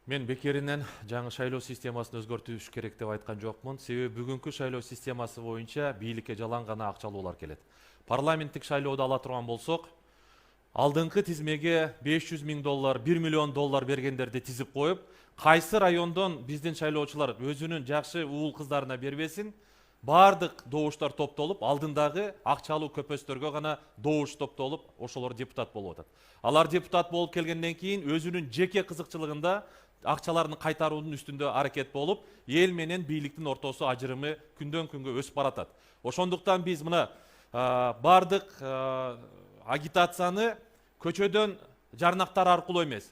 Мен бекеринен жаңы шайлоо системасын өзгөртүш керек деп айткан жокмун. Себеби бүгүнкү шайлоо системасы боюнча бийликке жалаң гана акчалуулар келет. Парламенттик шайлоодо ала турган болсок, алдыңкы тизмеге 500 миң доллар, 1 миллион доллар бергендерди тизип коюп, кайсы райондон биздин шайлоочулар өзүнүн жакшы уул кыздарына бербесин, бардык добуштар топтолуп, алдындагы акчалуу көпөстөргө гана добуш топтолуп, ошолор депутат болуп атат. Алар депутат болуп келгенден кийин өзүнүн жеке кызыкчылыгында акчаларын кайтаруунун үстүндө аракет болуп, эл менен бийликтин ортосу ажырымы күндөн күнгө өсүп баратат. Ошондуктан биз мына бардык агитацияны көчөдөн жарнактар аркылуу эмес,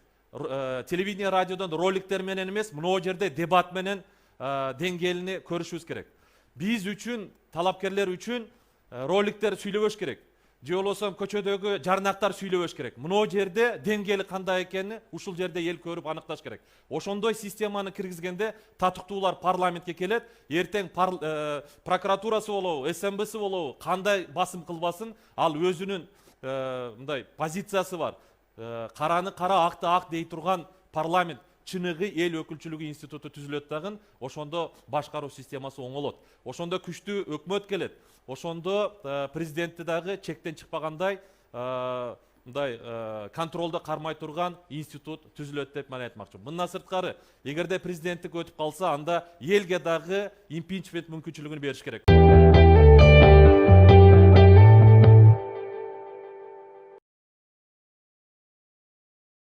телевидение, радиодон роликтер менен эмес, мына жерде дебат менен деңгээлини көрүшүбүз керек. Биз үчүн, талапкерлер үчүн роликтер сүйлөбөш керек. Же болбосо көчөдөгү жарнактар сүйлөбөш керек. Мына жерде деңгээли кандай экени ушул жерде эл көрүп аныкташ керек. Ошондой системаны киргизгенде татыктуулар парламентке келет, эртең прокуратурасы болобу, СМБсы болобу, кандай басым кылбасын, ал өзүнүн мындай позициясы бар. Караны кара, акты ак дей турган парламент чыныгы эл өкүлчүлүгү институту түзүлөт дагы, ошондо башкаруу системасы оңолот. Ошондо күчтүү өкмөт келет. Ошондо президентти дагы чектен чыкпагандай мындай контролду кармай турган институт түзүлөт деп мен айтмакчымын. Мындан сырткары, эгерде президенттик өтүп калса, анда элге дагы импичмент мүмкүнчүлүгүн бериш керек.